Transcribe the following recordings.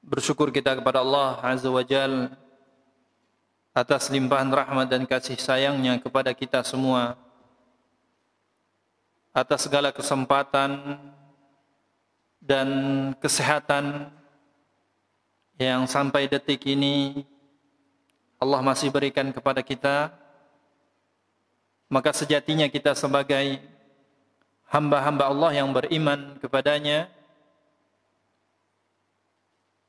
Bersyukur kita kepada Allah Azza wa Jal atas limpahan rahmat dan kasih sayangnya kepada kita semua, atas segala kesempatan dan kesehatan yang sampai detik ini Allah masih berikan kepada kita. Maka sejatinya kita sebagai hamba-hamba Allah yang beriman kepadanya,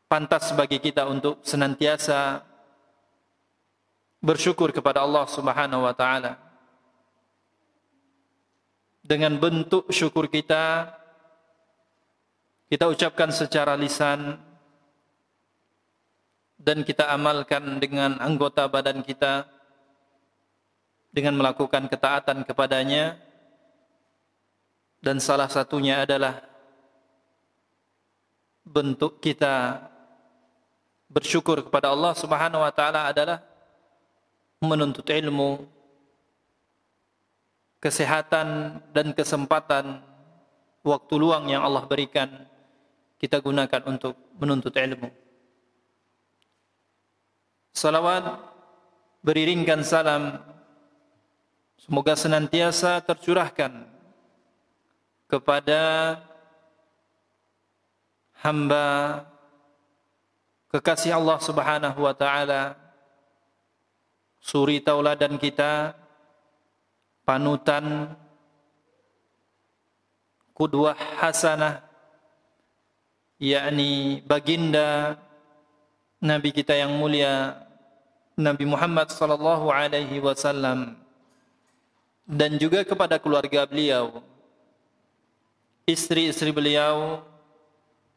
pantas bagi kita untuk senantiasa bersyukur kepada Allah Subhanahu wa taala. Dengan bentuk syukur kita ucapkan secara lisan dan kita amalkan dengan anggota badan kita dengan melakukan ketaatan kepadanya, dan salah satunya adalah bentuk kita bersyukur kepada Allah Subhanahu wa taala adalah menuntut ilmu, kesehatan dan kesempatan waktu luang yang Allah berikan kita gunakan untuk menuntut ilmu. Salawat beriringkan salam semoga senantiasa tercurahkan kepada hamba kekasih Allah Subhanahu wa taala, suri tauladan kita, panutan, qudwah hasanah, yakni baginda Nabi kita yang mulia Nabi Muhammad sallallahu alaihi wasallam, dan juga kepada keluarga beliau, istri-istri beliau,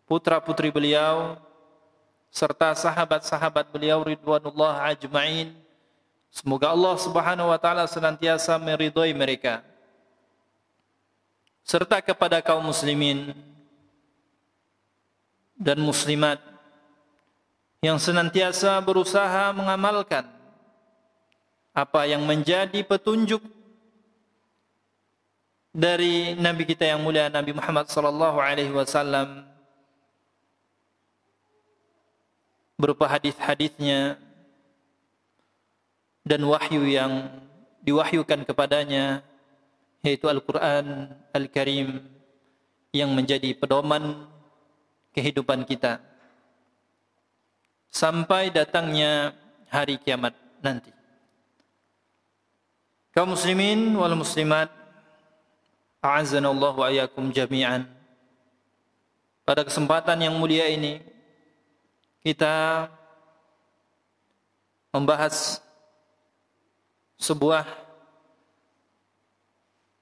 putra-putri beliau, serta sahabat-sahabat beliau ridwanullah ajma'in. Semoga Allah Subhanahu wa taala senantiasa meridhai mereka, serta kepada kaum muslimin dan muslimat yang senantiasa berusaha mengamalkan apa yang menjadi petunjuk dari Nabi kita yang mulia Nabi Muhammad sallallahu alaihi wasallam, berupa hadis-hadisnya dan wahyu yang diwahyukan kepadanya, yaitu Al-Quran Al-Karim yang menjadi pedoman kehidupan kita sampai datangnya hari kiamat nanti. Kaum muslimin wal muslimat, a'azzanallahu wa iyyakum jami'an. Pada kesempatan yang mulia ini kita membahas sebuah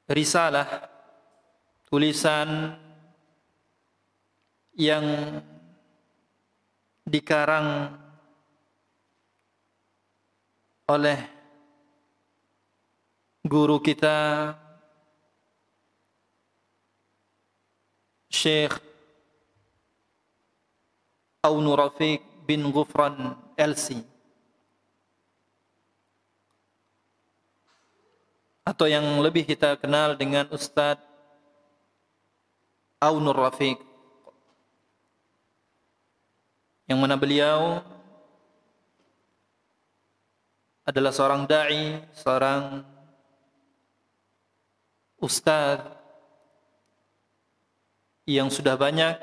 risalah, tulisan yang dikarang oleh guru kita Syekh Aunu Rafiq bin Ghufran LC, atau yang lebih kita kenal dengan Ustadz Aunur Rafiq, yang mana beliau adalah seorang da'i, seorang ustadz yang sudah banyak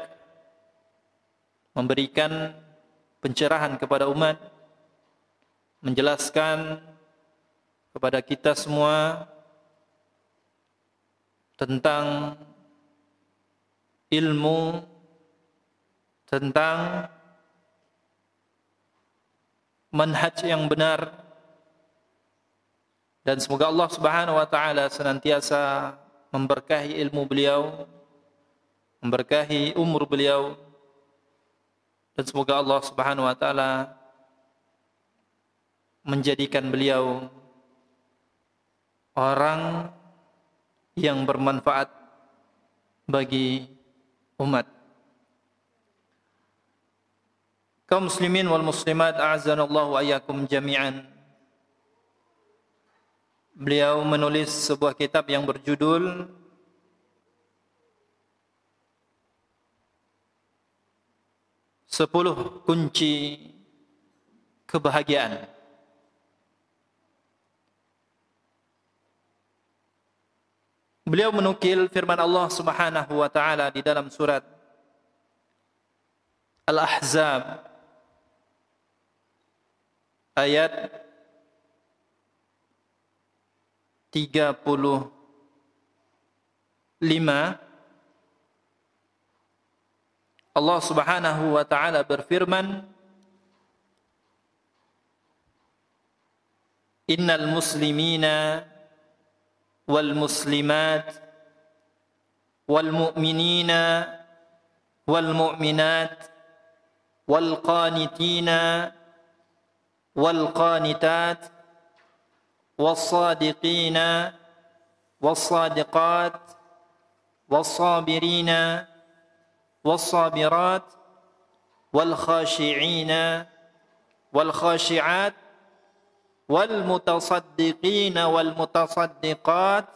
memberikan pencerahan kepada umat, menjelaskan kepada kita semua tentang ilmu, tentang manhaj yang benar, dan semoga Allah Subhanahu wa taala senantiasa memberkahi ilmu beliau, memberkahi umur beliau, dan semoga Allah Subhanahu wa taala menjadikan beliau orang yang bermanfaat bagi umat. Kaum muslimin wal muslimat, a'azzanallahu wa iyyakum jami'an. Beliau menulis sebuah kitab yang berjudul 10 kunci kebahagiaan. Beliau menukil firman Allah Subhanahu wa taala di dalam surat Al-Ahzab ayat 35. Allah Subhanahu wa taala berfirman, Innal muslimina wal muslimat wal mu'minina wal mu'minat wal qanitina wal qanitat was sadiqina was sadiqat was sabirina was sabirat wal khashi'ina wal khashi'at والمتصدقين والمتصدقات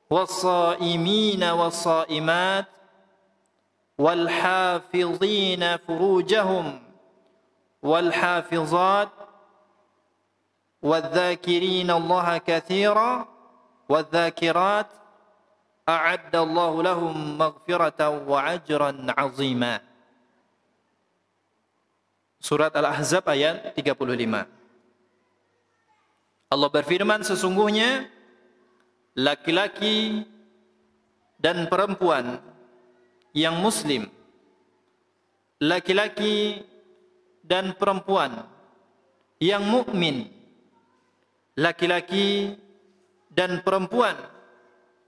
والصائمين والصائمات والحافظين فروجهم والحافظات والذاكرين الله كثيرا والذاكرات أعد الله لهم مغفرة وأجرا عظيما. Surat Al-Ahzab ayat 35. Allah berfirman, sesungguhnya laki-laki dan perempuan yang muslim, laki-laki dan perempuan yang mukmin, laki-laki dan perempuan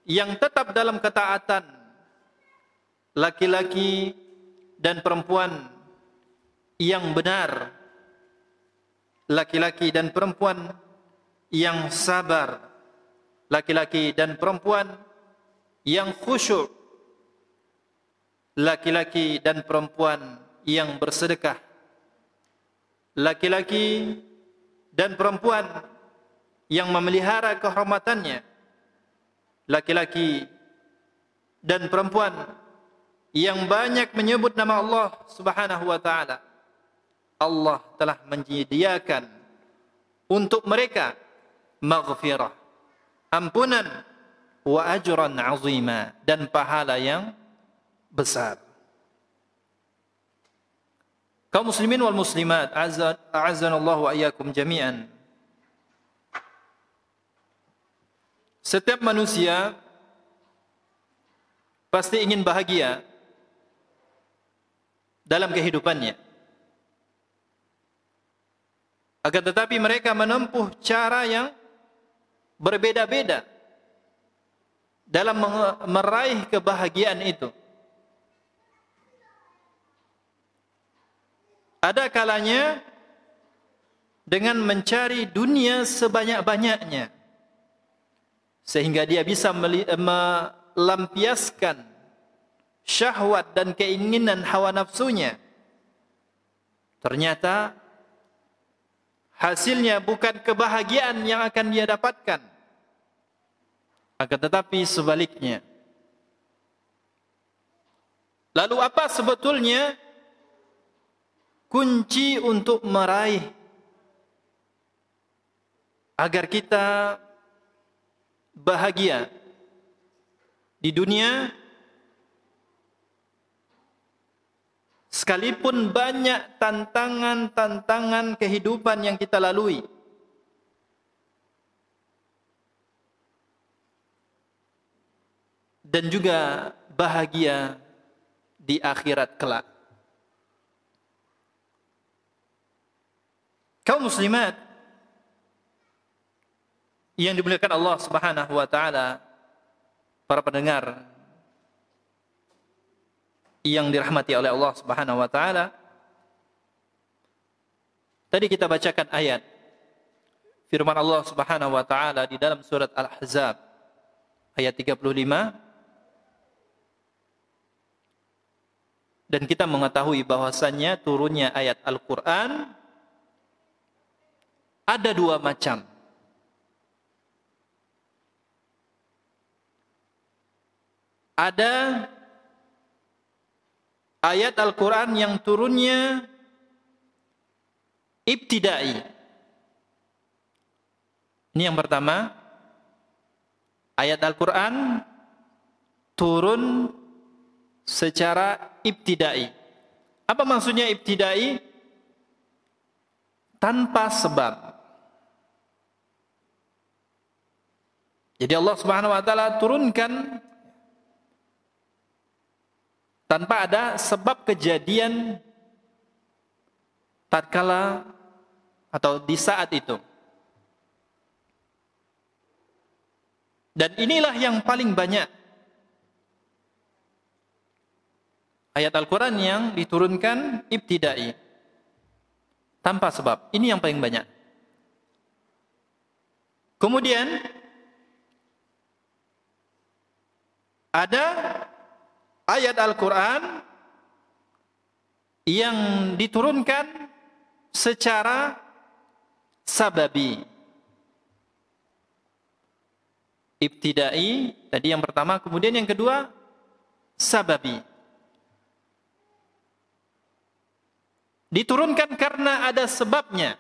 yang tetap dalam ketaatan, laki-laki dan perempuan yang benar, laki-laki dan perempuan yang sabar, laki-laki dan perempuan yang khusyuk, laki-laki dan perempuan yang bersedekah, laki-laki dan perempuan yang memelihara kehormatannya, laki-laki dan perempuan yang banyak menyebut nama Allah Subhanahu wa taala. Allah telah menyediakan untuk mereka maghfirah, ampunan, wa ajran azima, dan pahala yang besar. Kaum muslimin wal muslimat, a'azzanallahu wa iyyakum jami'an. Setiap manusia pasti ingin bahagia dalam kehidupannya. Akan tetapi mereka menempuh cara yang berbeda-beda dalam meraih kebahagiaan itu. Ada kalanya dengan mencari dunia sebanyak-banyaknya, sehingga dia bisa melampiaskan syahwat dan keinginan hawa nafsunya. Ternyata hasilnya bukan kebahagiaan yang akan dia dapatkan, akan tetapi sebaliknya. Lalu apa sebetulnya kunci untuk meraih agar kita bahagia di dunia, sekalipun banyak tantangan-tantangan kehidupan yang kita lalui? Dan juga bahagia di akhirat kelak. Kaum muslimat yang dimuliakan Allah Subhanahu wa taala, para pendengar yang dirahmati oleh Allah Subhanahu wa taala, tadi kita bacakan ayat firman Allah Subhanahu wa taala di dalam surat Al-Ahzab ayat 35. Dan kita mengetahui bahwasannya turunnya ayat Al-Quran ada dua macam. Ada ayat Al-Quran yang turunnya ibtidai. Ini yang pertama, ayat Al-Quran turun secara ibtidai. Apa maksudnya ibtidai? Tanpa sebab. Jadi Allah Subhanahu wa taala turunkan tanpa ada sebab kejadian tatkala atau di saat itu. Dan inilah yang paling banyak ayat Al-Quran yang diturunkan ibtidai, tanpa sebab. Ini yang paling banyak. Kemudian ada ayat Al-Quran yang diturunkan secara sababi. Ibtidai tadi yang pertama, kemudian yang kedua sababi. Diturunkan karena ada sebabnya.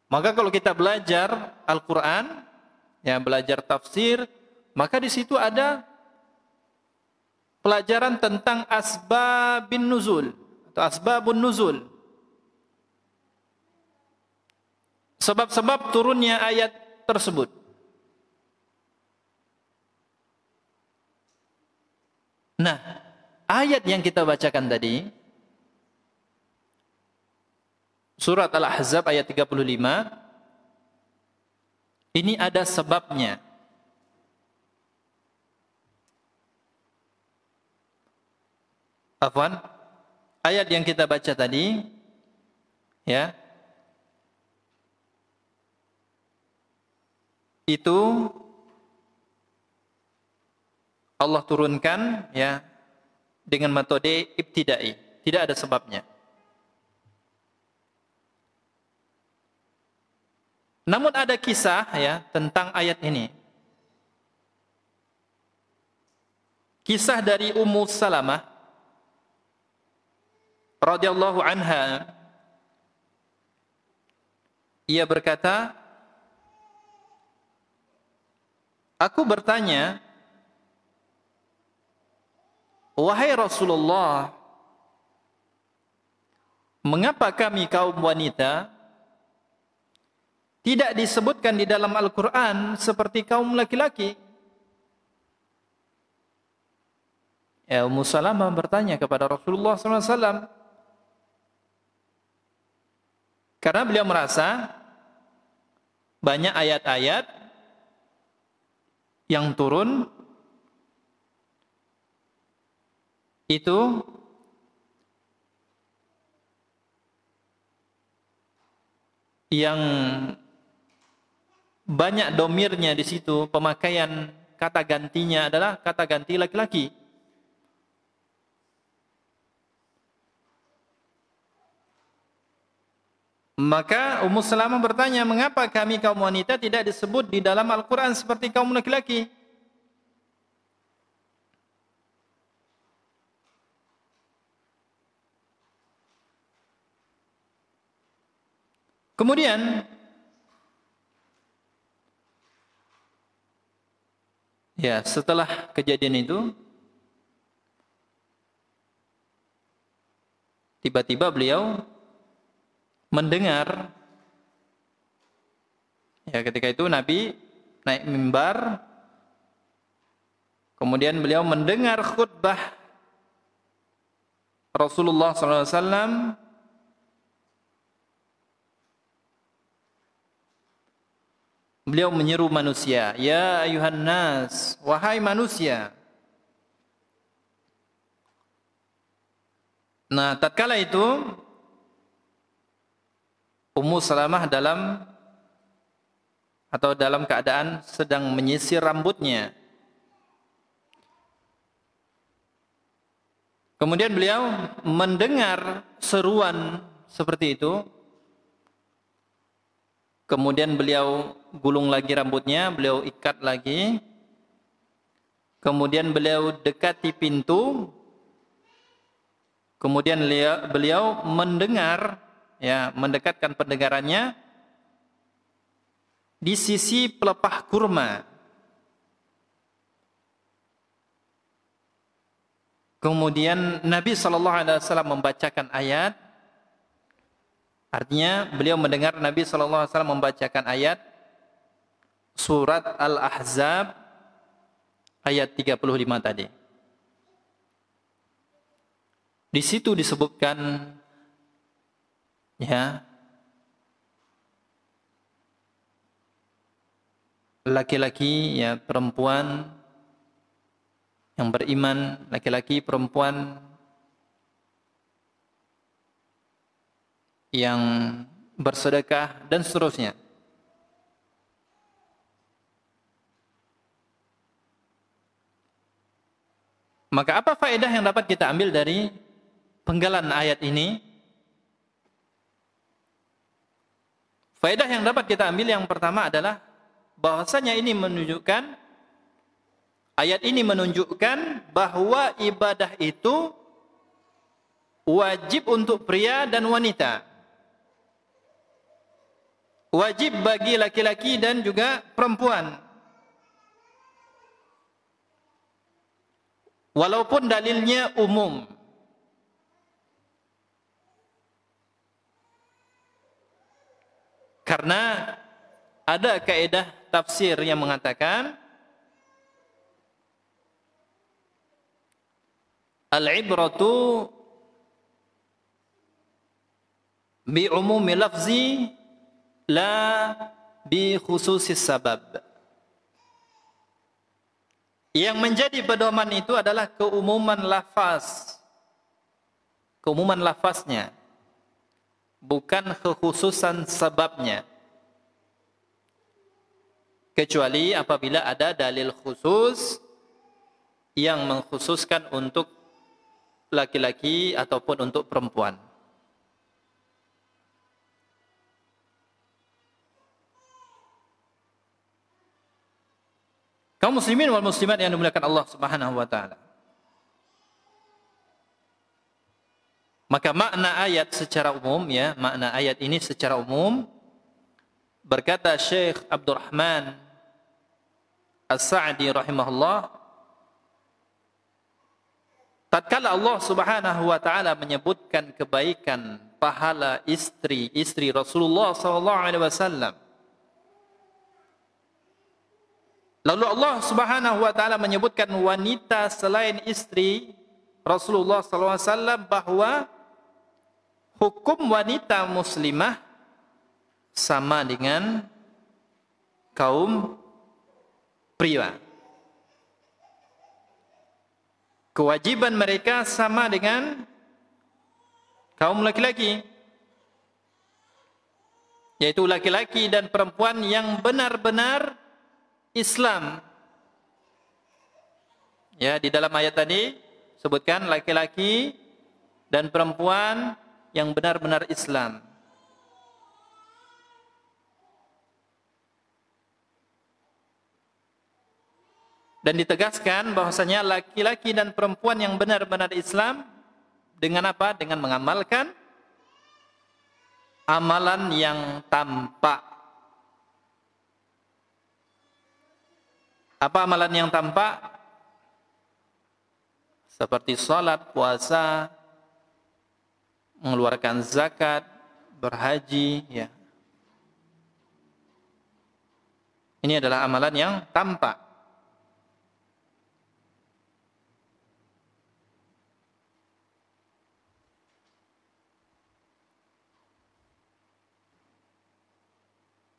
Maka kalau kita belajar Al-Quran, ya belajar tafsir, maka di situ ada pelajaran tentang asbabun nuzul atau asbabun nuzul. Sebab-sebab turunnya ayat tersebut. Nah, ayat yang kita bacakan tadi, surat Al-Ahzab ayat 35, ini ada sebabnya. Afwan, ayat yang kita baca tadi, ya, itu Allah turunkan, ya, dengan metode ibtidai, tidak ada sebabnya. Namun ada kisah, ya, tentang ayat ini. Kisah dari Ummu Salamah radhiyallahu anha. Ia berkata, aku bertanya, wahai Rasulullah, mengapa kami kaum wanita tidak disebutkan di dalam Al-Quran seperti kaum laki-laki? Ya, Ummu Salamah bertanya kepada Rasulullah SAW. Karena beliau merasa banyak ayat-ayat yang turun itu yang banyak domirnya di situ, pemakaian kata gantinya adalah kata ganti laki-laki. Maka Ummu Salamah bertanya, mengapa kami kaum wanita tidak disebut di dalam Al-Quran seperti kaum laki-laki? Kemudian, ya, setelah kejadian itu, tiba-tiba beliau mendengar, ya, ketika itu Nabi naik mimbar, kemudian beliau mendengar khutbah Rasulullah SAW. Beliau menyeru manusia, ya ayuhan nas, wahai manusia. Nah, tatkala itu Ummu Salamah dalam keadaan sedang menyisir rambutnya. Kemudian beliau mendengar seruan seperti itu. Kemudian beliau gulung lagi rambutnya, beliau ikat lagi. kemudian beliau dekati pintu, kemudian beliau mendengar, ya, mendekatkan pendengarannya di sisi pelepah kurma. Kemudian Nabi SAW membacakan ayat, artinya beliau mendengar Nabi SAW membacakan ayat surat Al-Ahzab ayat 35 tadi. Di situ disebutkan, ya, laki-laki, ya, perempuan yang beriman, laki-laki perempuan yang bersedekah dan seterusnya. Maka apa faedah yang dapat kita ambil dari penggalan ayat ini? Faedah yang dapat kita ambil yang pertama adalah bahwasanya ayat ini menunjukkan bahwa ibadah itu wajib untuk pria dan wanita. Wajib bagi laki-laki dan juga perempuan. Walaupun dalilnya umum. Karena ada kaidah tafsir yang mengatakan al-ibratu bi umumi lafzi la bi khususis sabab. Yang menjadi pedoman itu adalah keumuman lafaz. Keumuman lafaznya, bukan kekhususan sebabnya. Kecuali apabila ada dalil khusus yang mengkhususkan untuk laki-laki ataupun untuk perempuan. Kaum muslimin wal muslimat yang dimuliakan Allah Subhanahu wa taala. Maka makna ayat secara umum, ya, makna ayat ini secara umum, berkata Syekh Abdurrahman As-Sa'di rahimahullah, tatkala Allah Subhanahu wa taala menyebutkan kebaikan pahala istri Rasulullah sallallahu alaihi wasallam, lalu Allah Subhanahu wa taala menyebutkan wanita selain istri Rasulullah sallallahu alaihi wasallam, bahwa hukum wanita muslimah sama dengan kaum pria. Kewajiban mereka sama dengan kaum laki-laki, yaitu laki-laki dan perempuan yang benar-benar Islam. Ya, di dalam ayat tadi sebutkan laki-laki dan perempuan yang benar-benar Islam. Dan ditegaskan bahwasanya laki-laki dan perempuan yang benar-benar Islam dengan apa? Dengan mengamalkan amalan yang tampak. Apa amalan yang tampak? Seperti salat, puasa, mengeluarkan zakat, berhaji, ya. Ini adalah amalan yang tampak.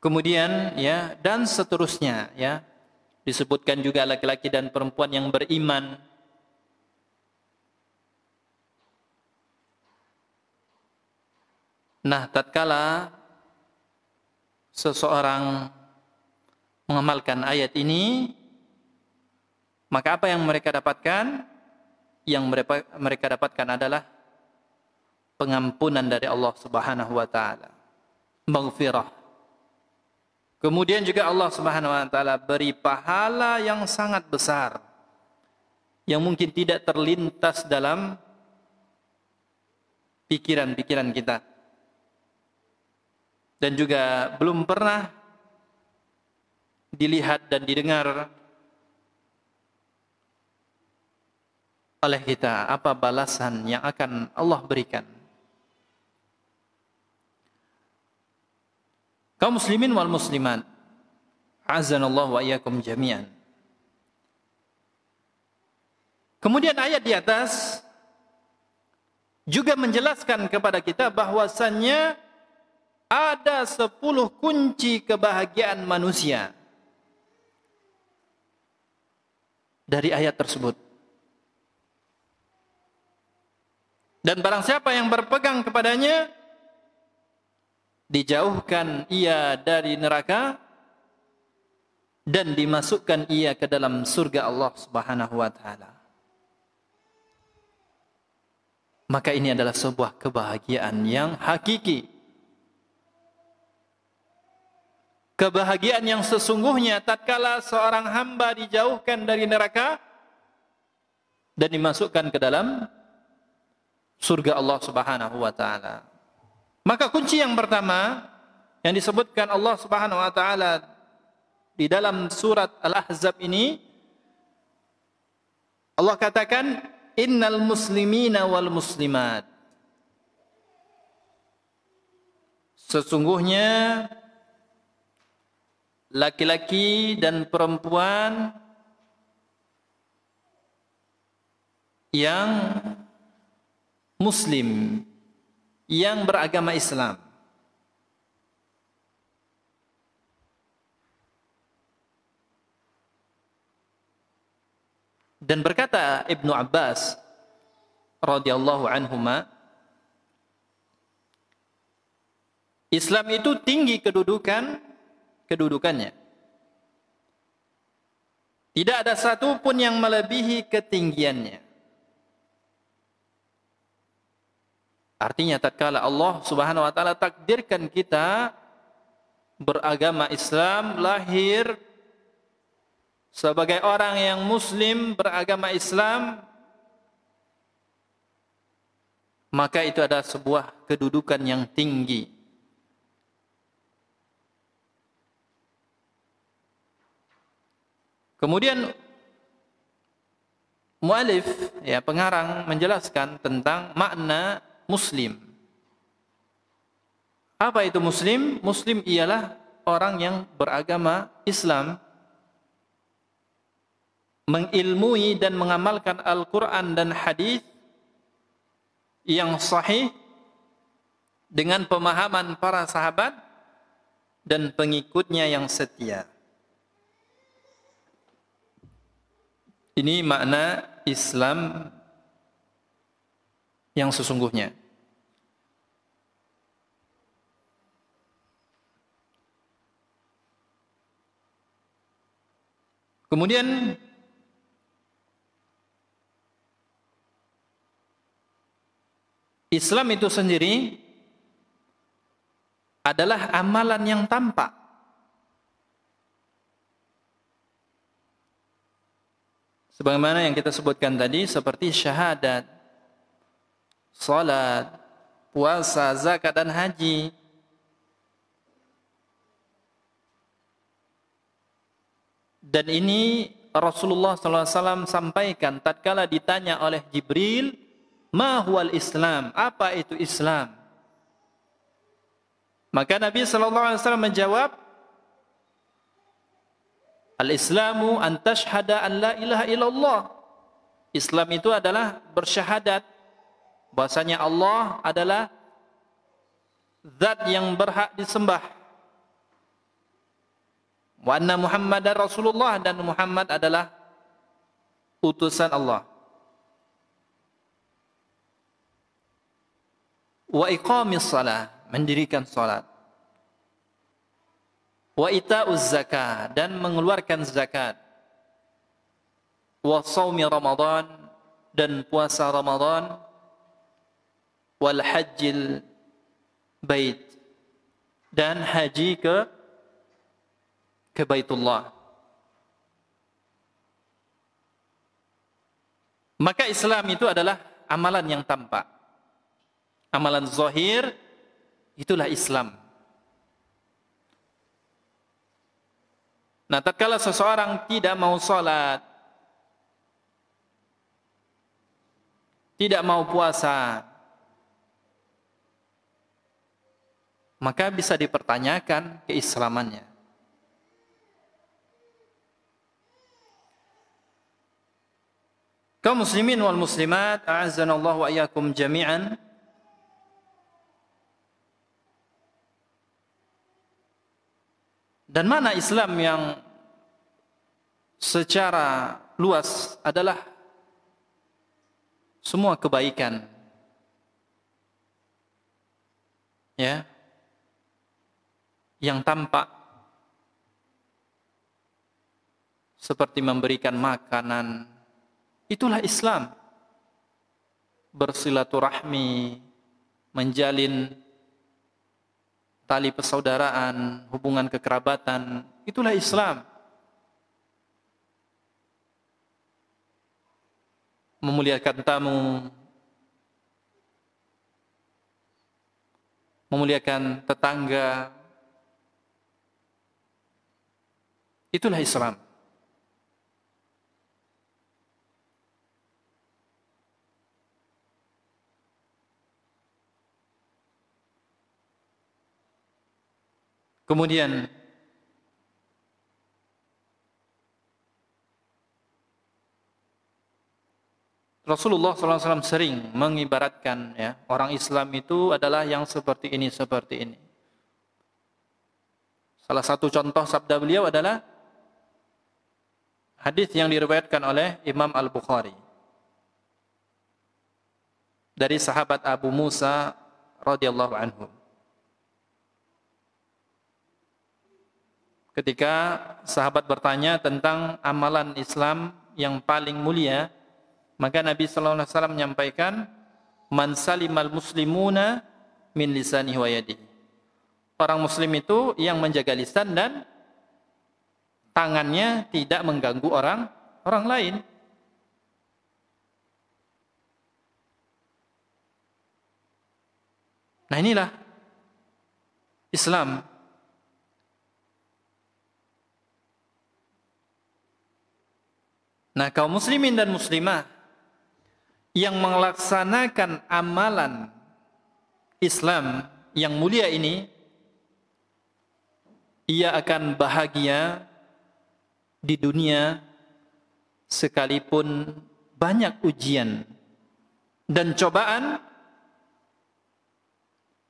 Kemudian, ya, dan seterusnya, ya. Disebutkan juga laki-laki dan perempuan yang beriman. Nah, tatkala seseorang mengamalkan ayat ini, maka apa yang mereka dapatkan? Yang mereka dapatkan adalah pengampunan dari Allah Subhanahu wa taala, maghfirah. Kemudian juga Allah Subhanahu wa taala beri pahala yang sangat besar yang mungkin tidak terlintas dalam pikiran-pikiran kita. Dan juga belum pernah dilihat dan didengar oleh kita apa balasan yang akan Allah berikan. Kaum muslimin wal muslimat, azanallahu wa iyyakum jami'an. Kemudian ayat di atas juga menjelaskan kepada kita bahwasannya ada 10 kunci kebahagiaan manusia dari ayat tersebut. Dan barang siapa yang berpegang kepadanya, dijauhkan ia dari neraka dan dimasukkan ia ke dalam surga Allah Subhanahu wa taala. Maka ini adalah sebuah kebahagiaan yang hakiki. Kebahagiaan yang sesungguhnya tatkala seorang hamba dijauhkan dari neraka dan dimasukkan ke dalam surga Allah Subhanahu wa taala. Maka kunci yang pertama yang disebutkan Allah Subhanahu wa taala di dalam surat Al-Ahzab ini, Allah katakan innal muslimina wal muslimat. Sesungguhnya laki-laki dan perempuan yang muslim, yang beragama Islam. Dan berkata Ibnu Abbas radhiyallahu anhuma, Islam itu tinggi kedudukannya. Tidak ada satu pun yang melebihi ketinggiannya. Artinya tatkala Allah Subhanahu wa taala takdirkan kita beragama Islam, lahir sebagai orang yang muslim beragama Islam, maka itu adalah sebuah kedudukan yang tinggi. Kemudian mualif, pengarang menjelaskan tentang makna muslim. Apa itu muslim? Muslim ialah orang yang beragama Islam, mengilmui dan mengamalkan Al-Quran dan hadis yang sahih dengan pemahaman para sahabat dan pengikutnya yang setia. Ini makna Islam yang sesungguhnya. Kemudian Islam itu sendiri adalah amalan yang tampak. Sebagaimana yang kita sebutkan tadi, seperti syahadat, salat, puasa, zakat, dan haji. Dan ini Rasulullah SAW sampaikan tatkala ditanya oleh Jibril, ma huwal Islam? Apa itu Islam? Maka Nabi SAW menjawab, Al-Islamu an tashhada an la ilaha illallah. Islam itu adalah bersyahadat bahwasanya Allah adalah zat yang berhak disembah. Wa anna Muhammadar Rasulullah, dan Muhammad adalah utusan Allah. Wa iqamis shalah, mendirikan salat. Wa ita'uz zakah, dan mengeluarkan zakat. Wa shaumi Ramadan, dan puasa Ramadan. Wal hajjil bait, dan haji ke Baitullah. Maka Islam itu adalah amalan yang tampak. Amalan zahir itulah Islam. Nah, tatkala seseorang tidak mau salat, tidak mau puasa, maka bisa dipertanyakan keislamannya. Kaum muslimin wal muslimat, a'azzanallahu wa iyyakum jami'an. Dan mana Islam yang secara luas adalah semua kebaikan, ya, yang tampak, seperti memberikan makanan, itulah Islam. Bersilaturahmi, menjalin tali persaudaraan, hubungan kekerabatan, itulah Islam. Memuliakan tamu, memuliakan tetangga, itulah Islam. Kemudian Rasulullah SAW sering mengibaratkan, ya, orang Islam itu adalah yang seperti ini, seperti ini. Salah satu contoh sabda beliau adalah hadis yang diriwayatkan oleh Imam Al-Bukhari dari sahabat Abu Musa radhiyallahu anhu. Ketika sahabat bertanya tentang amalan Islam yang paling mulia, maka Nabi sallallahu alaihi wasallam menyampaikan, man salimal muslimuna min lisanihi wa yadihi. Orang muslim itu yang menjaga lisan dan tangannya tidak mengganggu orang lain. Nah, inilah Islam. Nah, kaum muslimin dan muslimah yang melaksanakan amalan Islam yang mulia ini, ia akan bahagia di dunia sekalipun banyak ujian dan cobaan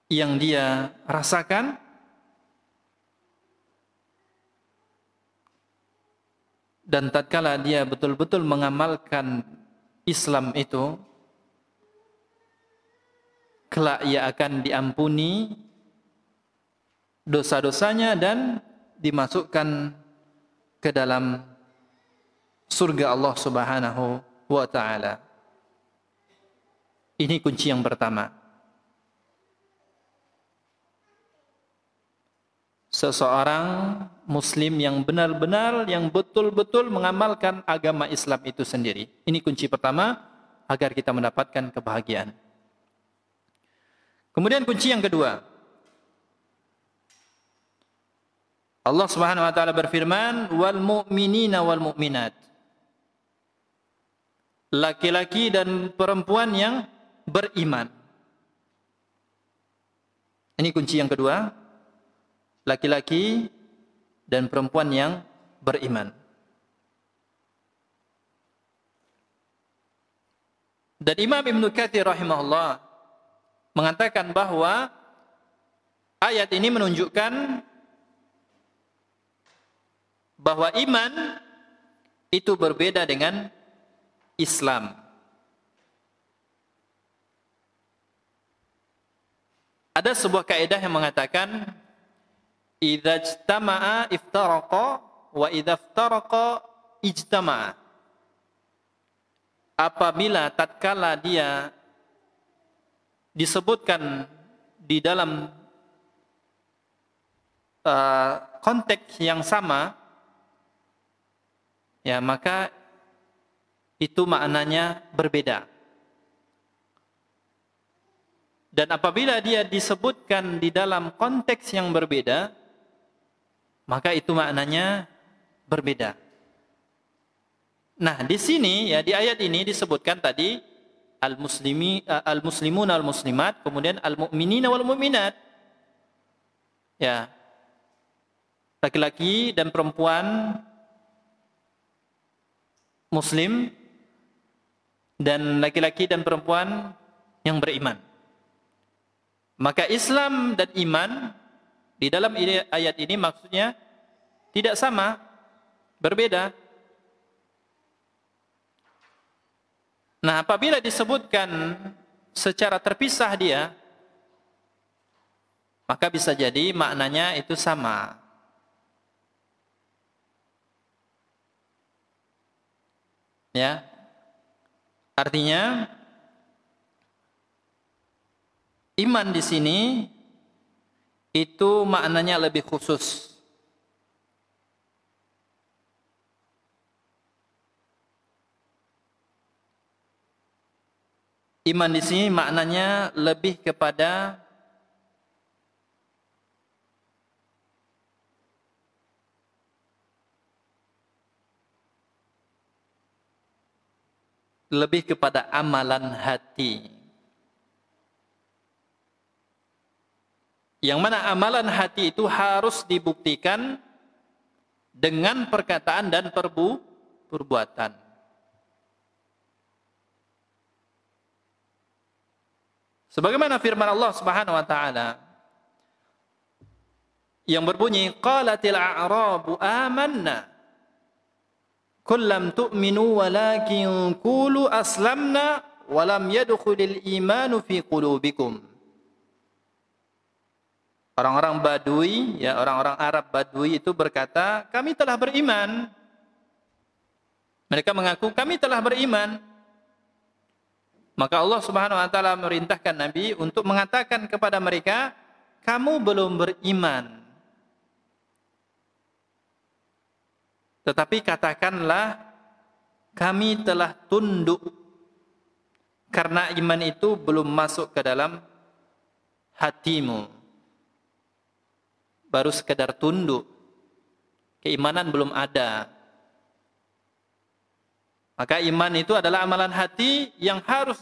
yang dia rasakan. Dan tatkala dia betul-betul mengamalkan Islam itu, kelak ia akan diampuni dosa-dosanya dan dimasukkan ke dalam surga Allah Subhanahu wa ta'ala. Ini kunci yang pertama. Seseorang muslim yang benar-benar, yang betul-betul mengamalkan agama Islam itu sendiri. Ini kunci pertama agar kita mendapatkan kebahagiaan. Kemudian kunci yang kedua, Allah Subhanahu wa taala berfirman, wal mu'minina wal mu'minat. Laki-laki dan perempuan yang beriman. Ini kunci yang kedua. Laki-laki dan perempuan yang beriman. Dan Imam Ibnu Katsir rahimahullah mengatakan bahwa ayat ini menunjukkan bahwa iman itu berbeda dengan Islam. Ada sebuah kaidah yang mengatakan idza ijtama'a iftaraqa wa idza iftaraqa ijtama'a. Apabila tatkala dia disebutkan di dalam konteks yang sama, ya, maka itu maknanya berbeda. Dan apabila dia disebutkan di dalam konteks yang berbeda, maka itu maknanya berbeda. Nah, di sini ya, di ayat ini disebutkan tadi al-muslimun al-muslimat, kemudian al-mu'minina wal-mu'minat. Ya. Laki-laki dan perempuan muslim dan laki-laki dan perempuan yang beriman. Maka Islam dan iman di dalam ayat ini maksudnya tidak sama, berbeda. Nah, apabila disebutkan secara terpisah dia, maka bisa jadi maknanya itu sama. Ya. Artinya iman di sini itu maknanya lebih khusus. Iman di sini maknanya lebih kepada amalan hati. Yang mana amalan hati itu harus dibuktikan dengan perkataan dan perbuatan. Sebagaimana firman Allah Subhanahu wa taala yang berbunyi qalatil a'rabu amanna qul lam tu'minu walakin qulu aslamna wa lam yadkhulil imanu fi qulubikum. Orang-orang Badui, ya, orang-orang Arab Badui itu berkata, kami telah beriman. Mereka mengaku kami telah beriman. Maka Allah Subhanahu wa taala merintahkan Nabi untuk mengatakan kepada mereka, kamu belum beriman. Tetapi katakanlah, kami telah tunduk. Karena iman itu belum masuk ke dalam hatimu. Baru sekedar tunduk. Keimanan belum ada. Maka iman itu adalah amalan hati yang harus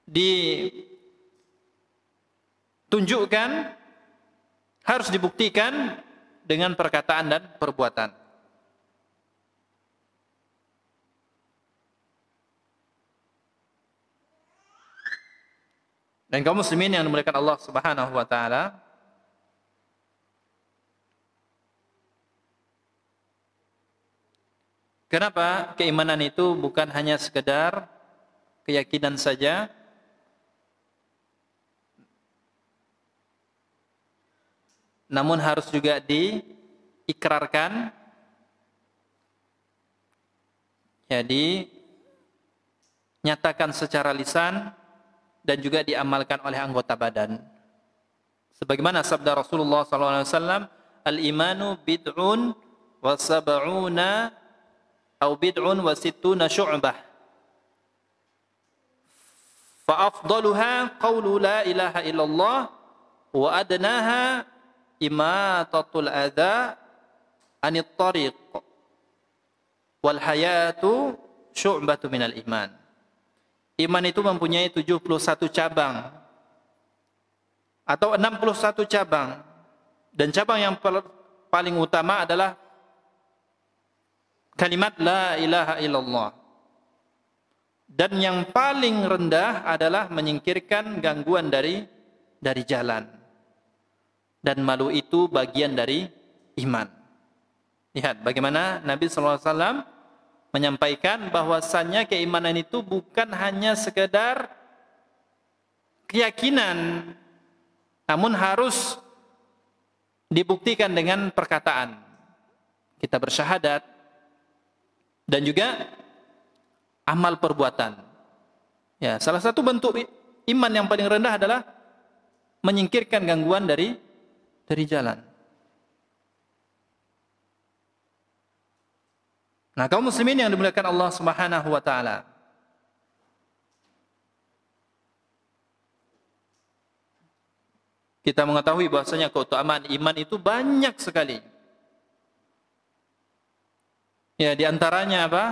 ditunjukkan, harus dibuktikan dengan perkataan dan perbuatan. Dan kaum muslimin yang dimuliakan Allah Subhanahu wa taala, kenapa keimanan itu bukan hanya sekedar keyakinan saja, namun harus juga diikrarkan, jadi nyatakan secara lisan dan juga diamalkan oleh anggota badan. Sebagaimana sabda Rasulullah SAW, al-imanu bid'un wa sab'una atau bid'un wa sittuna syu'bah. Fa afdaluha qawlu la ilaha illallah wa adnaha imatatul adha anit tariq wal hayatu syu'batu minal iman. Iman itu mempunyai 71 cabang atau 61 cabang, dan cabang yang paling utama adalah kalimat la ilaha illallah, dan yang paling rendah adalah menyingkirkan gangguan dari jalan, dan malu itu bagian dari iman. Lihat bagaimana Nabi SAW menyampaikan bahwasannya keimanan itu bukan hanya sekedar keyakinan, namun harus dibuktikan dengan perkataan. Kita bersyahadat dan juga amal perbuatan. Ya, salah satu bentuk iman yang paling rendah adalah menyingkirkan gangguan dari jalan. Nah, kaum muslimin yang dimuliakan Allah Subhanahu wa taala, kita mengetahui bahwasanya keutamaan iman itu banyak sekali. Ya, di antaranya apa?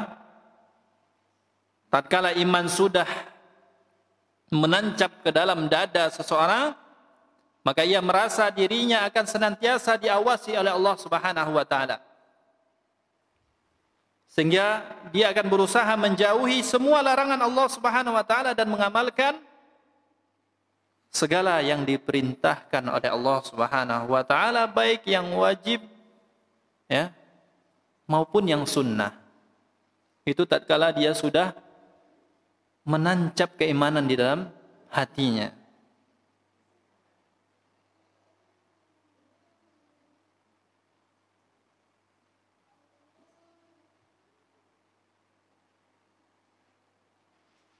Tatkala iman sudah menancap ke dalam dada seseorang, maka ia merasa dirinya akan senantiasa diawasi oleh Allah Subhanahu wa taala. Sehingga dia akan berusaha menjauhi semua larangan Allah Subhanahu wa taala dan mengamalkan segala yang diperintahkan oleh Allah Subhanahu wa taala, baik yang wajib ya maupun yang sunnah. Itu tatkala dia sudah menancap keimanan di dalam hatinya.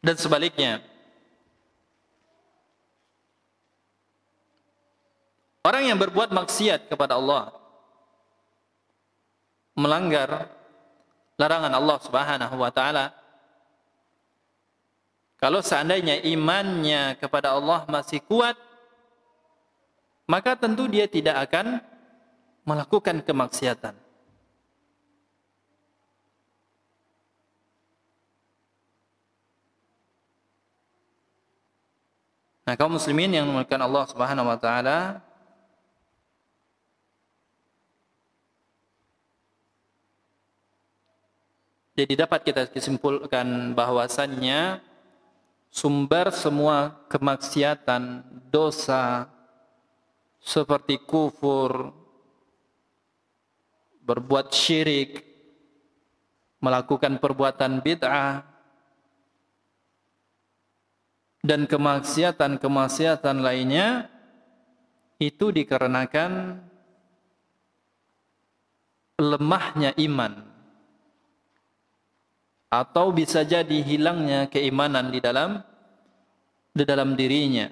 Dan sebaliknya, orang yang berbuat maksiat kepada Allah, melanggar larangan Allah Subhanahu wa taala, kalau seandainya imannya kepada Allah masih kuat, maka tentu dia tidak akan melakukan kemaksiatan. Nah, kaum muslimin yang dimuliakan Allah Subhanahu wa taala, jadi dapat kita kesimpulkan bahwasannya sumber semua kemaksiatan, dosa seperti kufur, berbuat syirik, melakukan perbuatan bid'ah, dan kemaksiatan-kemaksiatan lainnya, itu dikarenakan lemahnya iman, atau bisa jadi hilangnya keimanan di dalam dirinya.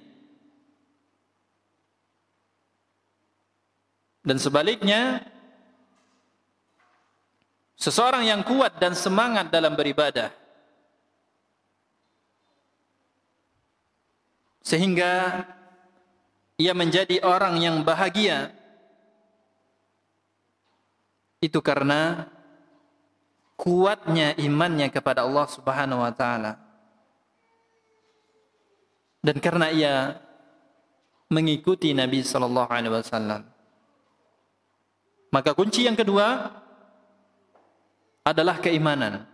Dan sebaliknya, seseorang yang kuat dan semangat dalam beribadah, sehingga ia menjadi orang yang bahagia, itu karena kuatnya imannya kepada Allah Subhanahu wa taala, dan karena ia mengikuti Nabi sallallahu alaihi wasallam. Maka kunci yang kedua adalah keimanan.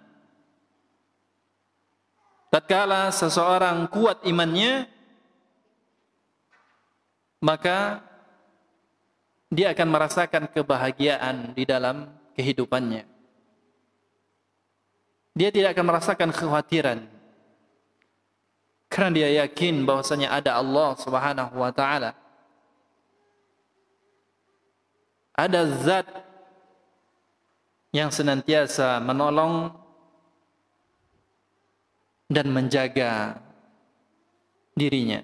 Tatkala seseorang kuat imannya, maka dia akan merasakan kebahagiaan di dalam kehidupannya. Dia tidak akan merasakan kekhawatiran, karena dia yakin bahwasanya ada Allah Subhanahu wa taala. Ada zat yang senantiasa menolong dan menjaga dirinya.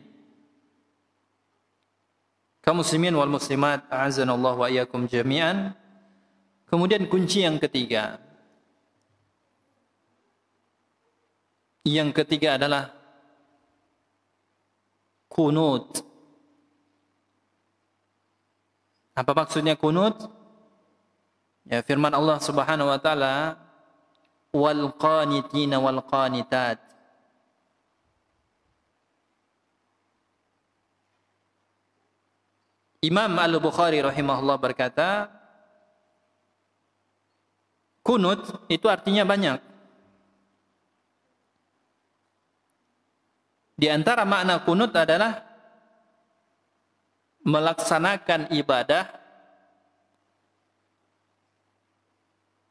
Kaum muslimin wal muslimat, a'azzanallahu wa iyyakum jami'an. Kemudian kunci yang ketiga. Yang ketiga adalah kunut. Apa maksudnya kunut? Ya, firman Allah Subhanahu wa taala, wal qanitina wal qanitat. Imam Al-Bukhari rahimahullah berkata, kunut itu artinya banyak. Di antara makna kunut adalah melaksanakan ibadah.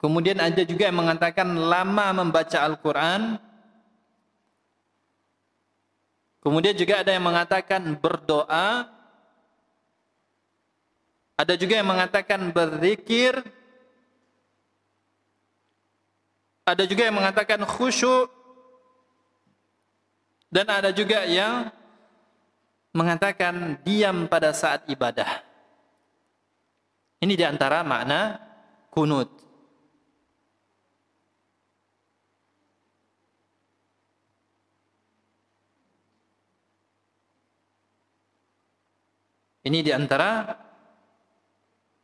Kemudian ada juga yang mengatakan lama membaca Al-Quran. Kemudian juga ada yang mengatakan berdoa. Ada juga yang mengatakan berzikir. Ada juga yang mengatakan khusyuk. Dan ada juga yang mengatakan diam pada saat ibadah. Ini di antara makna kunut. Ini di antara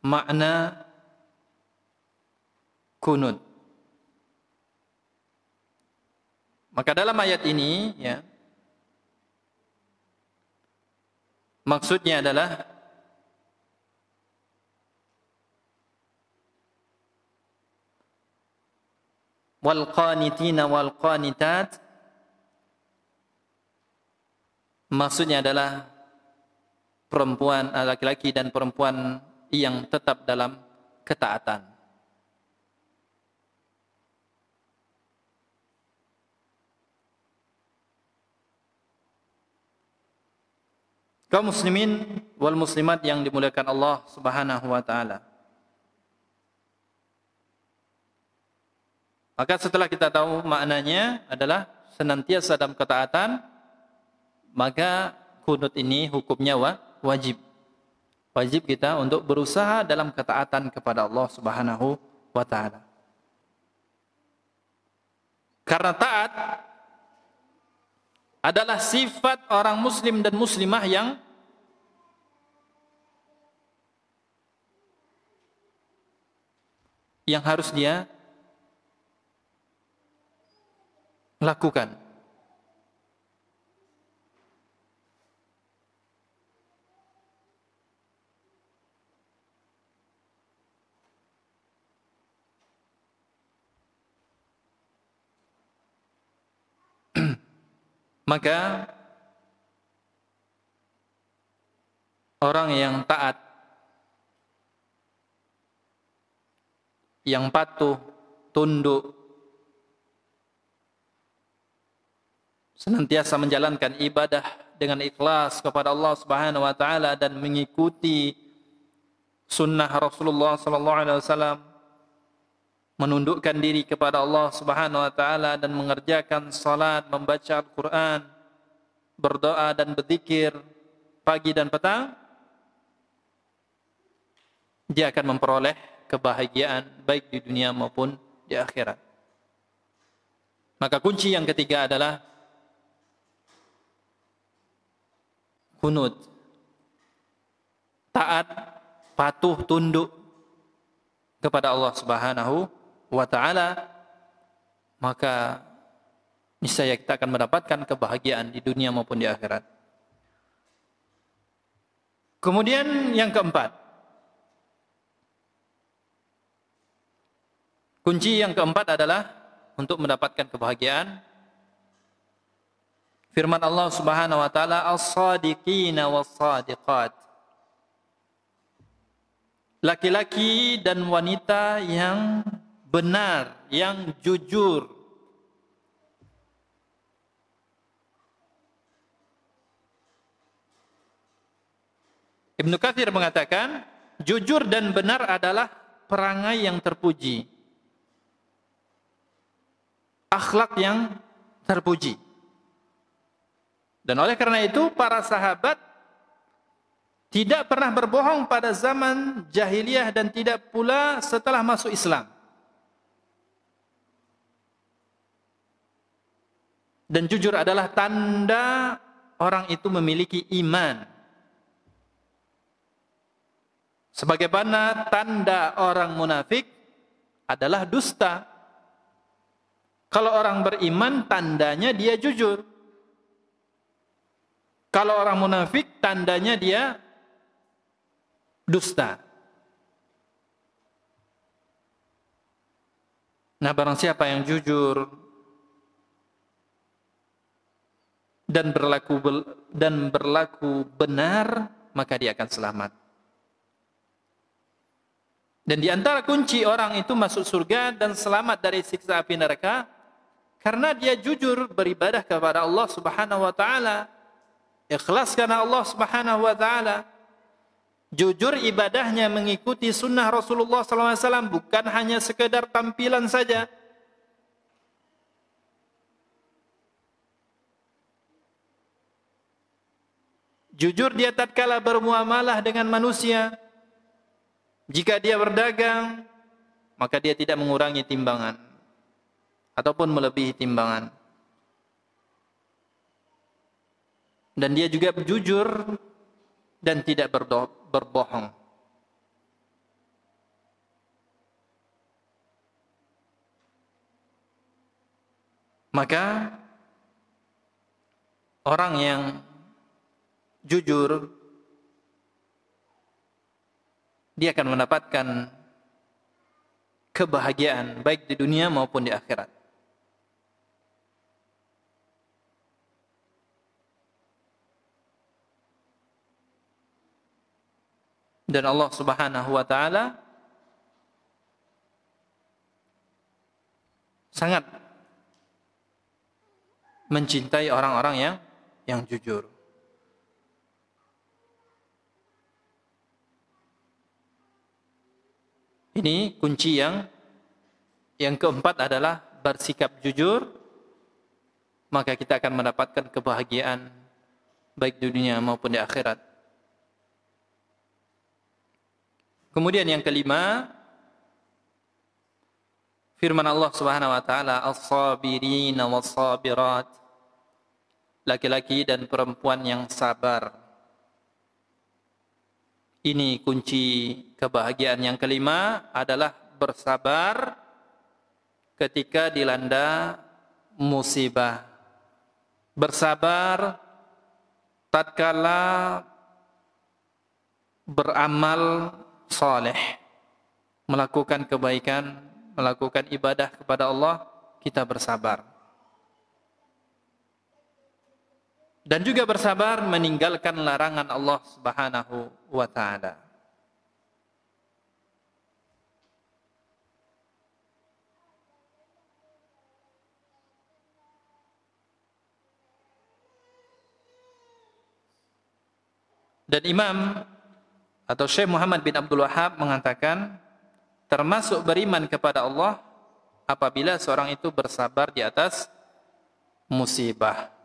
makna kunut. Maka dalam ayat ini, ya, maksudnya adalah wal qanitina wal qanitat, maksudnya adalah perempuan, laki-laki dan perempuan yang tetap dalam ketaatan. Kaum muslimin wal muslimat yang dimuliakan Allah Subhanahu wa taala. Maka setelah kita tahu maknanya adalah senantiasa dalam ketaatan, maka kunut ini hukumnya wajib. Wajib kita untuk berusaha dalam ketaatan kepada Allah Subhanahu wa taala. Karena taat adalah sifat orang muslim dan muslimah yang harus dia lakukan. Maka orang yang taat, yang patuh, tunduk, senantiasa menjalankan ibadah dengan ikhlas kepada Allah Subhanahu wa taala dan mengikuti sunnah Rasulullah sallallahu alaihi wasallam, menundukkan diri kepada Allah Subhanahu wa taala dan mengerjakan salat, membaca Al-Qur'an, berdoa dan berzikir pagi dan petang, dia akan memperoleh kebahagiaan baik di dunia maupun di akhirat. Maka kunci yang ketiga adalah kunut. Taat, patuh, tunduk kepada Allah Subhanahu wa ta'ala, maka niscaya kita akan mendapatkan kebahagiaan di dunia maupun di akhirat. Kemudian yang keempat, kunci yang keempat adalah untuk mendapatkan kebahagiaan. Firman Allah Subhanahu wa ta'ala, as-sadiqina was-sadiqat, laki-laki dan wanita yang benar, yang jujur. Ibnu Katsir mengatakan, jujur dan benar adalah perangai yang terpuji, akhlak yang terpuji. Dan oleh karena itu para sahabat tidak pernah berbohong pada zaman jahiliyah dan tidak pula setelah masuk Islam. Dan jujur adalah tanda orang itu memiliki iman. Sebagaimana tanda orang munafik adalah dusta. Kalau orang beriman, tandanya dia jujur. Kalau orang munafik, tandanya dia dusta. Nah, barang siapa yang jujur dan berlaku benar, maka dia akan selamat. Dan di antara kunci orang itu masuk surga dan selamat dari siksa api neraka, karena dia jujur beribadah kepada Allah Subhanahu wa taala, ikhlas karena Allah Subhanahu wa taala. Jujur ibadahnya mengikuti sunnah Rasulullah SAW, bukan hanya sekedar tampilan saja. Jujur dia tatkala bermuamalah dengan manusia. Jika dia berdagang, maka dia tidak mengurangi timbangan ataupun melebihi timbangan. Dan dia juga jujur dan tidak berbohong. Maka orang yang jujur, dia akan mendapatkan kebahagiaan baik di dunia maupun di akhirat. Dan Allah Subhanahu wa taala sangat mencintai orang-orang yang jujur. Ini kunci yang keempat adalah bersikap jujur, maka kita akan mendapatkan kebahagiaan baik di dunia maupun di akhirat. Kemudian yang kelima, firman Allah Subhanahu wa taala, "As-sabirin was-sabirat." Laki-laki dan perempuan yang sabar. Ini kunci kebahagiaan yang kelima adalah bersabar ketika dilanda musibah. Bersabar tatkala beramal saleh, melakukan kebaikan, melakukan ibadah kepada Allah, kita bersabar. Dan juga bersabar meninggalkan larangan Allah Subhanahu wa taala. Dan Imam atau Syekh Muhammad bin Abdul Wahhab mengatakan, termasuk beriman kepada Allah apabila seorang itu bersabar di atas musibah.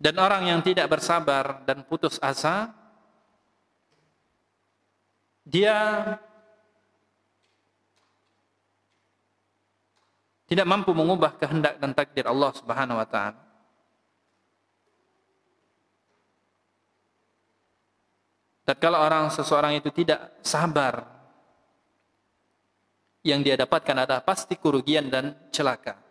Dan orang yang tidak bersabar dan putus asa, dia tidak mampu mengubah kehendak dan takdir Allah Subhanahu wa taala. Tatkala seseorang itu tidak sabar, yang dia dapatkan adalah pasti kerugian dan celaka.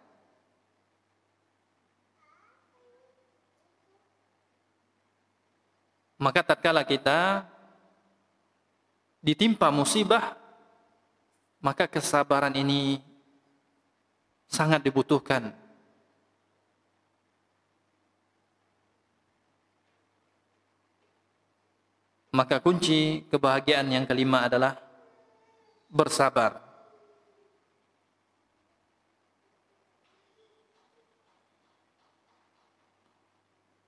Maka tatkala kita ditimpa musibah, maka kesabaran ini sangat dibutuhkan. Maka kunci kebahagiaan yang kelima adalah bersabar.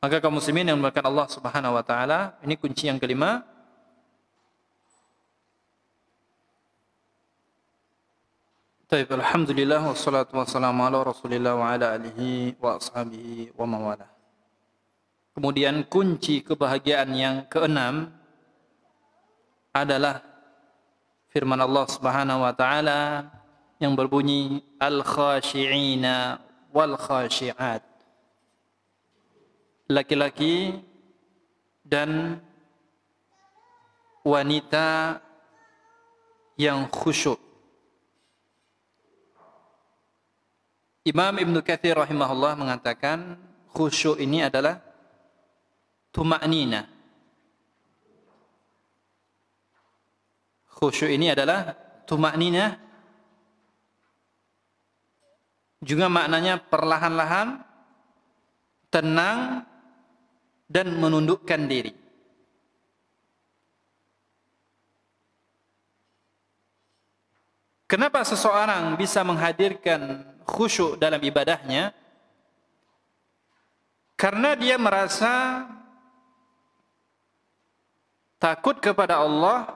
Maka kaum muslimin yang dimuliakan Allah Subhanahu wa taala, ini kunci yang kelima. Baik, alhamdulillah wassalatu wassalamu ala Rasulillah wa ala alihi wa ashabihi wa mawala. Kemudian kunci kebahagiaan yang keenam adalah firman Allah Subhanahu wa taala yang berbunyi al-khashi'ina wal khashi'at. Laki-laki dan wanita yang khusyuk. Imam Ibn Katsir rahimahullah mengatakan khusyuk ini adalah tuma'nina. Khusyuk ini adalah tuma'nina, juga maknanya perlahan-lahan, tenang, dan menundukkan diri. Kenapa seseorang bisa menghadirkan khusyuk dalam ibadahnya? Karena dia merasa takut kepada Allah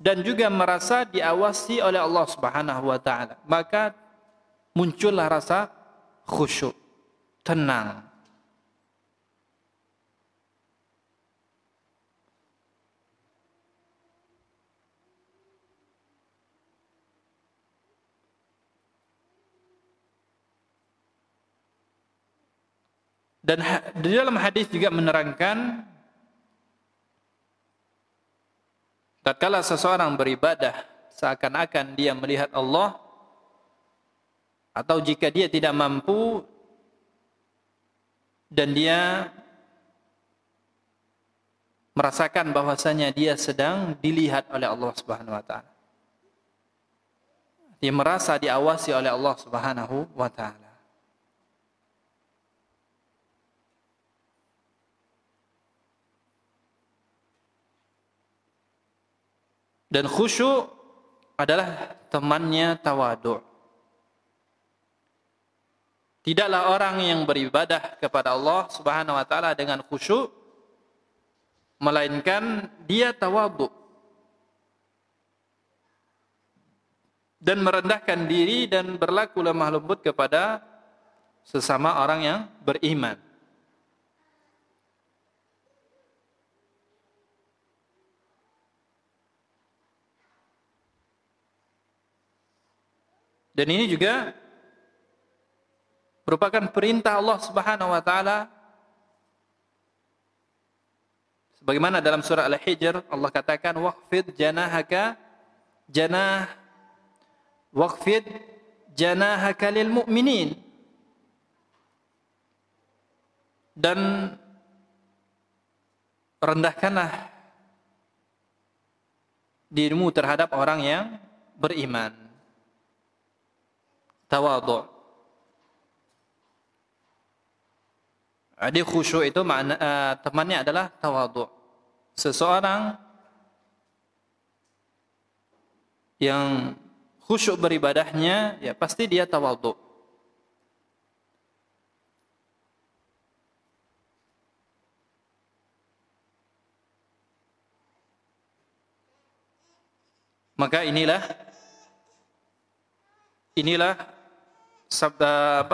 dan juga merasa diawasi oleh Allah Subhanahu wa taala. Maka muncullah rasa khusyuk, tenang. Dan di dalam hadis juga menerangkan tatkala seseorang beribadah seakan-akan dia melihat Allah, atau jika dia tidak mampu dan dia merasakan bahwasanya dia sedang dilihat oleh Allah Subhanahu wa taala. Dia merasa diawasi oleh Allah Subhanahu wa taala. Dan khusyuk adalah temannya tawadhu'. Tidaklah orang yang beribadah kepada Allah Subhanahu wa taala dengan khusyuk, melainkan dia tawadhu' dan merendahkan diri dan berlaku lemah lembut kepada sesama orang yang beriman. Dan ini juga merupakan perintah Allah Subhanahu wa taala. Sebagaimana dalam surah Al-Hijr Allah katakan waqfid janahaka lil mu'minin. Dan rendahkanlah dirimu terhadap orang yang beriman. Tawadhu'. Jadi khusyuk itu temannya adalah tawadhu'. Seseorang yang khusyuk beribadahnya, ya pasti dia tawadhu'. Maka inilah sabda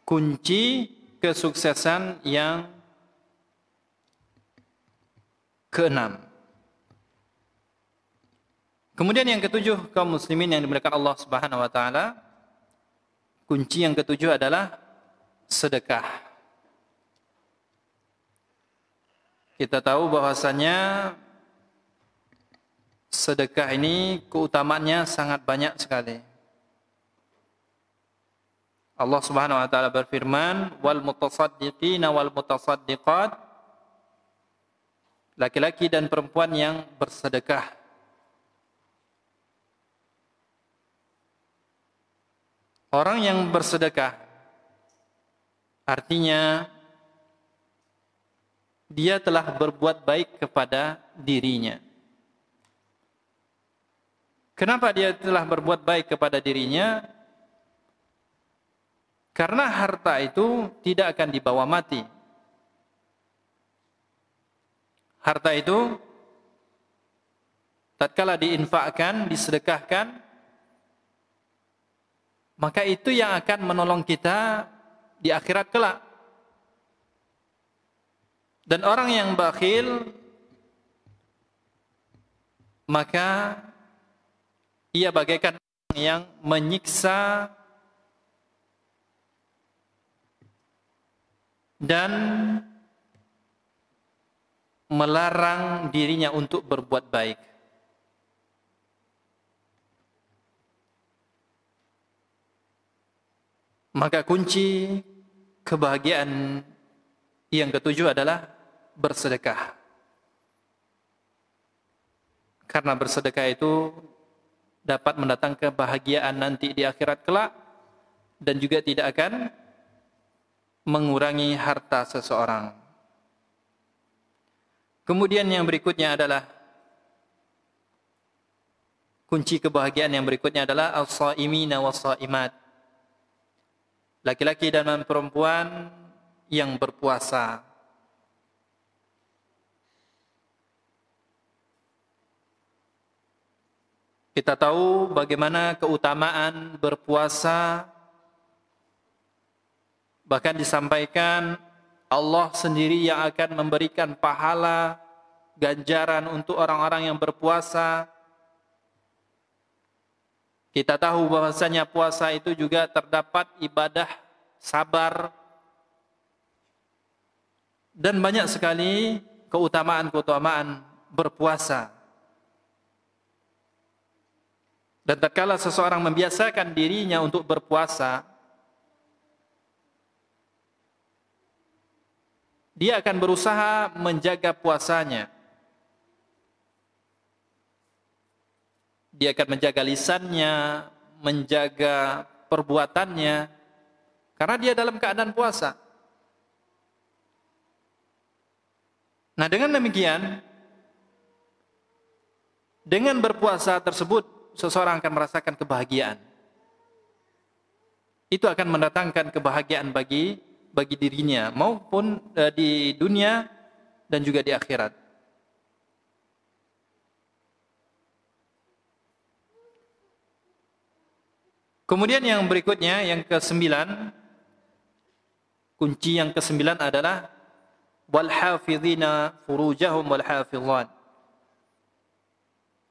kunci kesuksesan yang keenam. Kemudian yang ketujuh, kaum muslimin yang dimuliakan Allah Subhanahu wa taala, kunci yang ketujuh adalah sedekah. Kita tahu bahwasanya sedekah ini keutamaannya sangat banyak sekali. Allah Subhanahu wa taala berfirman, "Wal mutasaddiqina wal mutasaddiqat." Laki-laki dan perempuan yang bersedekah. Orang yang bersedekah artinya dia telah berbuat baik kepada dirinya. Kenapa dia telah berbuat baik kepada dirinya? Karena harta itu tidak akan dibawa mati. Harta itu tatkala diinfakkan, disedekahkan, maka itu yang akan menolong kita di akhirat kelak. Dan orang yang bakhil, maka ia bagaikan orang yang menyiksa dan melarang dirinya untuk berbuat baik. Maka kunci kebahagiaan yang ketujuh adalah bersedekah. Karena bersedekah itu dapat mendatangkan kebahagiaan nanti di akhirat kelak dan juga tidak akan mengurangi harta seseorang. Kemudian yang berikutnya adalah kunci kebahagiaan yang berikutnya adalah as-shaimina was-shaimat. Laki-laki dan perempuan yang berpuasa. Kita tahu bagaimana keutamaan berpuasa. Bahkan disampaikan Allah sendiri yang akan memberikan pahala ganjaran untuk orang-orang yang berpuasa. Kita tahu bahwasanya puasa itu juga terdapat ibadah sabar Dan banyak sekali keutamaan-keutamaan berpuasa. Dan tatkala seseorang membiasakan dirinya untuk berpuasa, dia akan berusaha menjaga puasanya. Dia akan menjaga lisannya, menjaga perbuatannya, karena dia dalam keadaan puasa. Nah, dengan demikian, dengan berpuasa tersebut, seseorang akan merasakan kebahagiaan. Itu akan mendatangkan kebahagiaan bagi dirinya, maupun di dunia dan juga di akhirat. Kemudian yang berikutnya, yang ke-9, kunci yang ke-9 adalah wal hafizina furujahum wal hafizat.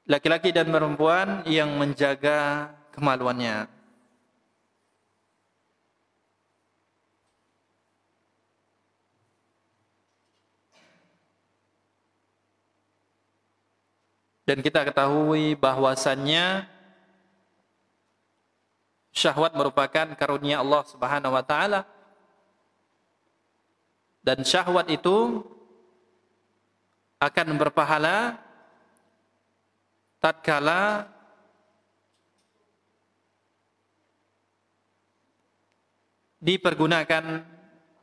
Laki-laki dan perempuan yang menjaga kemaluannya. Dan kita ketahui bahwasannya syahwat merupakan karunia Allah Subhanahu wa taala. Dan syahwat itu akan berpahala tatkala dipergunakan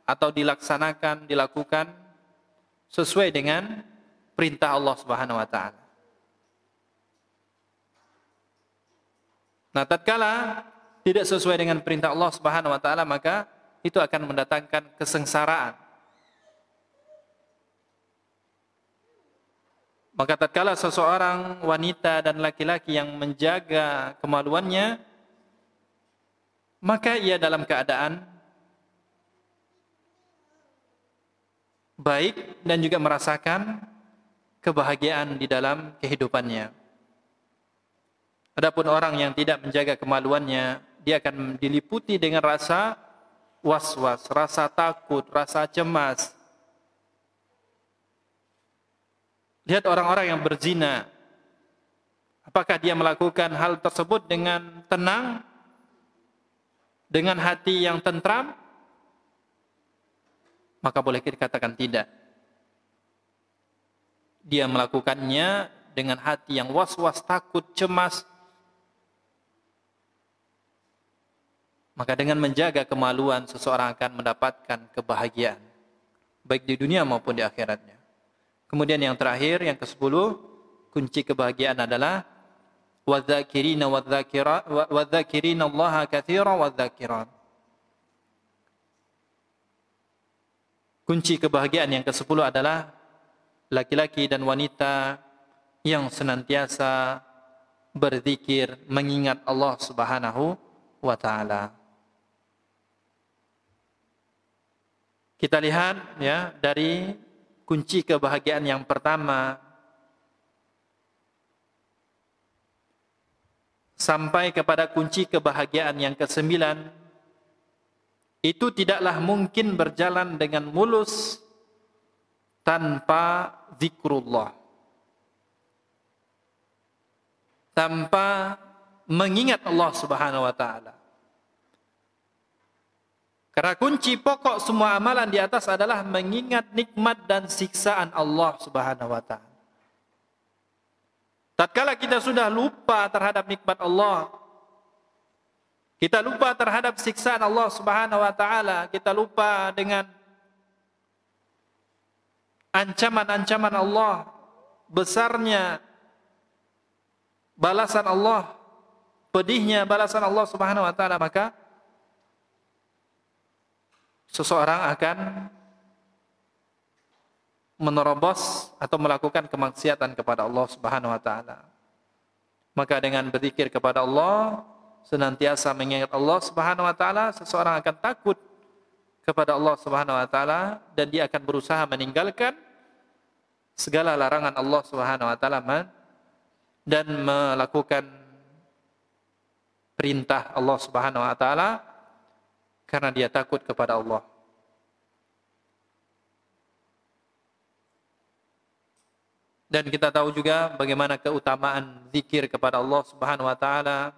atau dilaksanakan, dilakukan sesuai dengan perintah Allah Subhanahu wa taala. Nah, tatkala tidak sesuai dengan perintah Allah Subhanahu wa taala, maka itu akan mendatangkan kesengsaraan. Maka tatkala seseorang wanita dan laki-laki yang menjaga kemaluannya, maka ia dalam keadaan baik dan juga merasakan kebahagiaan di dalam kehidupannya. Adapun orang yang tidak menjaga kemaluannya, dia akan diliputi dengan rasa was-was, rasa takut, rasa cemas. Lihat orang-orang yang berzina. Apakah dia melakukan hal tersebut dengan tenang, dengan hati yang tentram? Maka boleh dikatakan tidak. Dia melakukannya dengan hati yang was-was, takut, cemas. Maka dengan menjaga kemaluan, seseorang akan mendapatkan kebahagiaan, baik di dunia maupun di akhiratnya. Kemudian yang terakhir, yang ke-10, kunci kebahagiaan adalah wadzakirina wadzakirina Allaha katsiran wadzakirat. Kunci kebahagiaan yang ke-10 adalah laki-laki dan wanita yang senantiasa berzikir, mengingat Allah Subhanahu wa taala. Kita lihat ya, dari kunci kebahagiaan yang pertama sampai kepada kunci kebahagiaan yang ke-9, itu tidaklah mungkin berjalan dengan mulus tanpa zikrullah, tanpa mengingat Allah Subhanahu wa taala. Karena kunci pokok semua amalan di atas adalah mengingat nikmat dan siksaan Allah Subhanahu wa taala. Tatkala kita sudah lupa terhadap nikmat Allah, kita lupa terhadap siksaan Allah Subhanahu wa taala, kita lupa dengan ancaman-ancaman Allah, besarnya balasan Allah, pedihnya balasan Allah Subhanahu wa taala, maka seseorang akan menerobos atau melakukan kemaksiatan kepada Allah Subhanahu wa taala. Maka dengan berzikir kepada Allah, senantiasa mengingat Allah Subhanahu wa taala, seseorang akan takut kepada Allah Subhanahu wa taala dan dia akan berusaha meninggalkan segala larangan Allah Subhanahu wa taala dan melakukan perintah Allah Subhanahu wa taala karena dia takut kepada Allah. Dan kita tahu juga bagaimana keutamaan zikir kepada Allah Subhanahu wa taala.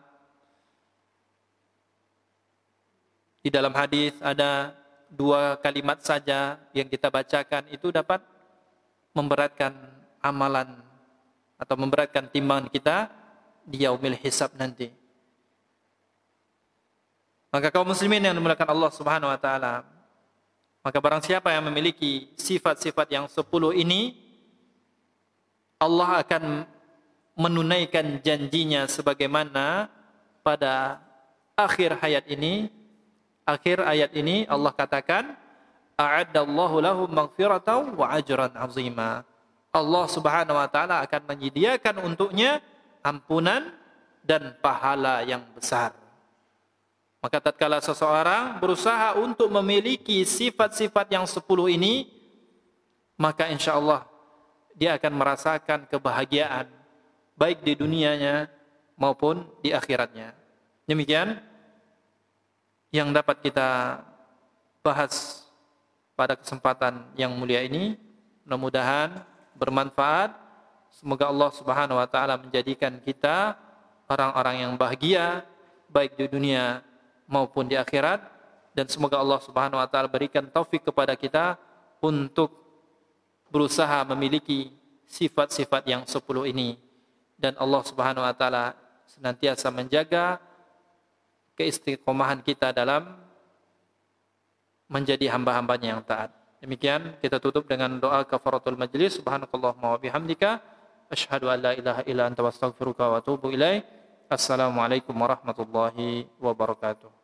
Di dalam hadis ada 2 kalimat saja yang kita bacakan itu dapat memberatkan amalan atau memberatkan timbangan kita di yaumil hisab nanti. Maka kaum muslimin yang dimuliakan Allah Subhanahu wa taala, maka barang siapa yang memiliki sifat-sifat yang 10 ini, Allah akan menunaikan janjinya sebagaimana pada akhir ayat ini Allah katakan, a'addallahu lahu maghfiratan wa ajran 'azima. Allah Subhanahu wa taala akan menyediakan untuknya ampunan dan pahala yang besar. Maka tatkala seseorang berusaha untuk memiliki sifat-sifat yang 10 ini, maka insyaallah dia akan merasakan kebahagiaan baik di dunianya maupun di akhiratnya. Demikian yang dapat kita bahas pada kesempatan yang mulia ini. Mudah-mudahan bermanfaat. Semoga Allah Subhanahu wa taala menjadikan kita orang-orang yang bahagia baik di dunia maupun di akhirat, dan semoga Allah Subhanahu wa taala berikan taufik kepada kita untuk berusaha memiliki sifat-sifat yang 10 ini, dan Allah Subhanahu wa taala senantiasa menjaga keistiqomahan kita dalam menjadi hamba-hambanya yang taat. Demikian kita tutup dengan doa kafaratul majlis. Subhanakallahumma wa bihamdika asyhadu an la ilaha illa anta astaghfiruka wa atubu ilaik. Assalamualaikum warahmatullahi wabarakatuh.